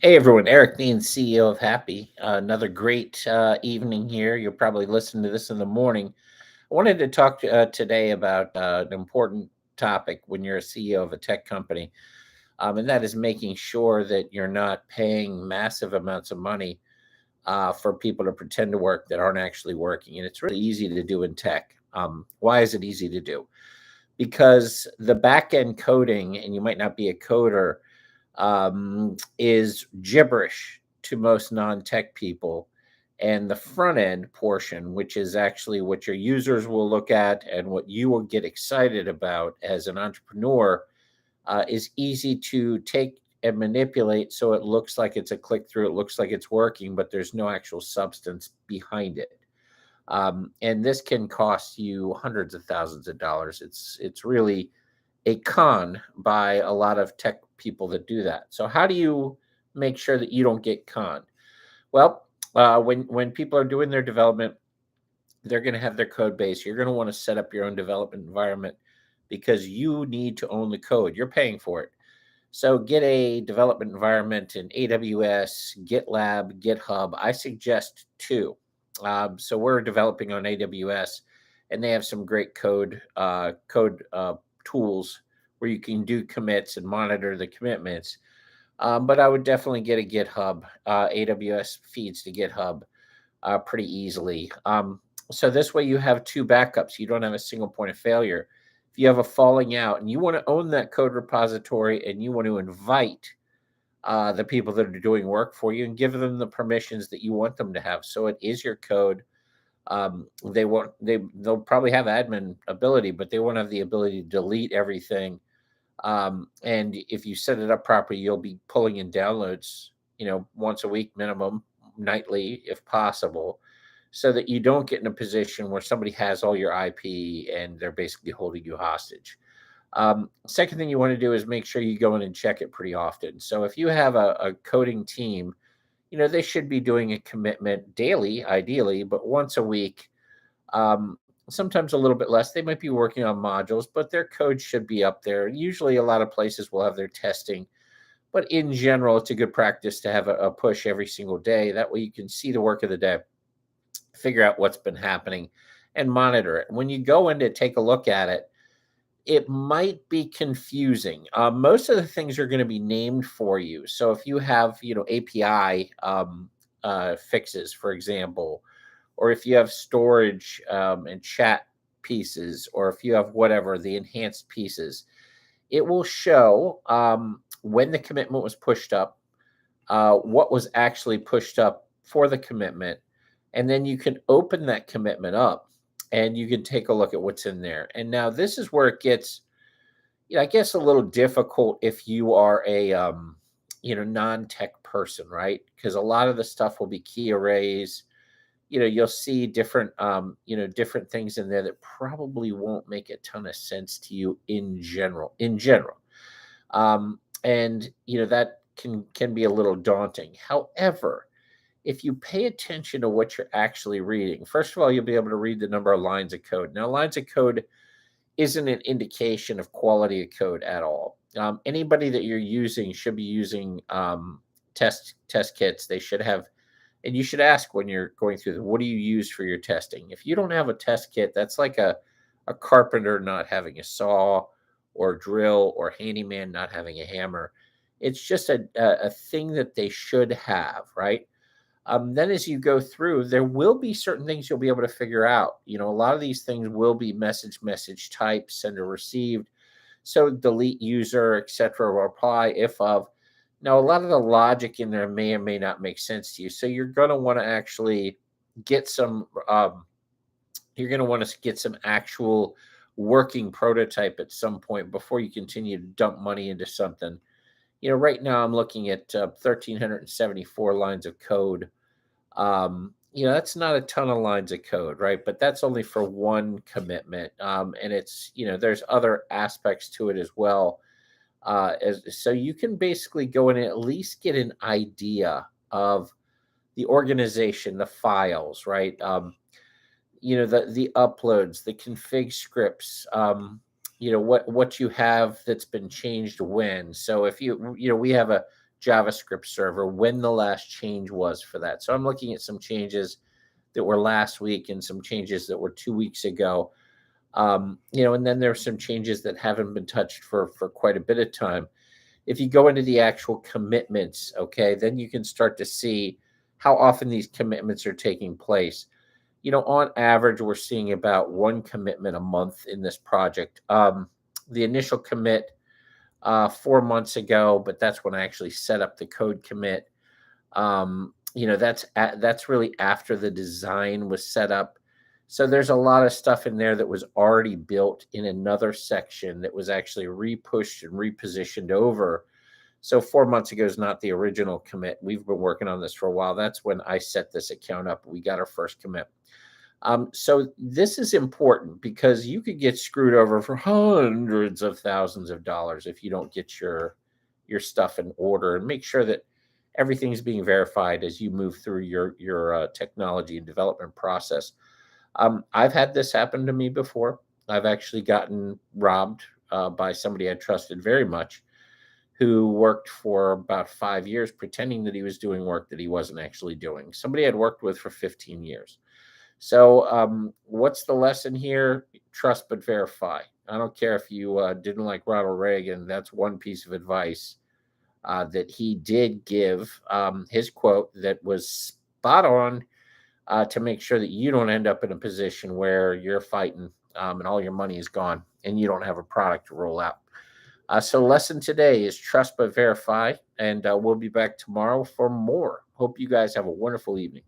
Hey everyone, Eric Beans CEO of HapPhi. Another great evening here. You'll probably listen to this in the morning. I wanted to talk today about an important topic when you're a CEO of a tech company, and that is making sure that you're not paying massive amounts of money for people to pretend to work that aren't actually working. And it's really easy to do in tech. Why is it easy to do? Because the back end coding, and you might not be a coder, is gibberish to most non-tech people. And the front end portion, which is actually what your users will look at and what you will get excited about as an entrepreneur, is easy to take and manipulate so it looks like it's a click through, it looks like it's working, but there's no actual substance behind it. And this can cost you hundreds of thousands of dollars. It's really a con by a lot of tech people that do that. So how do you make sure that you don't get conned? Well, when people are doing their development, they're going to have their code base. You're going to want to set up your own development environment because you need to own the code. You're paying for it. So get a development environment in AWS, GitLab, GitHub. I suggest two. So we're developing on AWS, and they have some great code tools where you can do commits and monitor the commitments. But I would definitely get a GitHub. AWS feeds to GitHub pretty easily. So this way you have two backups. You don't have a single point of failure. If you have a falling out and you want to own that code repository and you want to invite the people that are doing work for you and give them the permissions that you want them to have. So it is your code. They'll probably have admin ability, but they won't have the ability to delete everything. And if you set it up properly, you'll be pulling in downloads, once a week minimum, nightly if possible, so that you don't get in a position where somebody has all your IP and they're basically holding you hostage. Second thing you want to do is make sure you go in and check it pretty often. So if you have a coding team, they should be doing a commitment daily, ideally, but once a week. Um, Sometimes a little bit less. They might be working on modules, but their code should be up there. Usually, a lot of places will have their testing, but in general, it's a good practice to have a push every single day. That way, you can see the work of the day, figure out what's been happening, and monitor it. When you go in to take a look at it, it might be confusing. Most of the things are going to be named for you. So if you have, API fixes, for example, or if you have storage and chat pieces, or if you have whatever, the enhanced pieces, it will show when the commitment was pushed up, what was actually pushed up for the commitment, and then you can open that commitment up and you can take a look at what's in there. And now this is where it gets, I guess, a little difficult if you are a non-tech person, right? Because a lot of the stuff will be key arrays. You'll see different different things in there that probably won't make a ton of sense to you in general. And that can be a little daunting. However, if you pay attention to what you're actually reading, first of all, you'll be able to read the number of lines of code. Now, lines of code isn't an indication of quality of code at all. Anybody that you're using should be using test kits. They should have, and you should ask when you're going through what do you use for your testing? If you don't have a test kit, that's like a carpenter not having a saw, or drill, or handyman not having a hammer. It's just a thing that they should have, right? Then as you go through, there will be certain things you'll be able to figure out. A lot of these things will be message type, sender received. So delete user, etc., reply if of. Now, a lot of the logic in there may or may not make sense to you. So you're going to want to actually get some, you're going to want to get some actual working prototype at some point before you continue to dump money into something. Right now I'm looking at 1,374 lines of code. That's not a ton of lines of code, right? But that's only for one commitment. And it's, there's other aspects to it as well. So you can basically go in and at least get an idea of the organization, the files, right? The uploads, the config scripts, what you have that's been changed when. So if we have a JavaScript server, when the last change was for that. So I'm looking at some changes that were last week and some changes that were 2 weeks ago. And then there's some changes that haven't been touched for quite a bit of time. If you go into the actual commitments, okay, then you can start to see how often these commitments are taking place. On average, we're seeing about one commitment a month in this project. The initial commit 4 months ago, but that's when I actually set up the code commit. That's really after the design was set up. So there's a lot of stuff in there that was already built in another section that was actually repushed and repositioned over. So 4 months ago is not the original commit. We've been working on this for a while. That's when I set this account up. We got our first commit. So this is important because you could get screwed over for hundreds of thousands of dollars if you don't get your stuff in order, and make sure that everything's being verified as you move through your technology and development process. I've had this happen to me before. I've actually gotten robbed by somebody I trusted very much, who worked for about 5 years pretending that he was doing work that he wasn't actually doing. Somebody I'd worked with for 15 years. So, what's the lesson here? Trust but verify. I don't care if you didn't like Ronald Reagan. That's one piece of advice that he did give. His quote that was spot on, to make sure that you don't end up in a position where you're fighting, and all your money is gone and you don't have a product to roll out. So, lesson today is trust but verify, and we'll be back tomorrow for more. Hope you guys have a wonderful evening.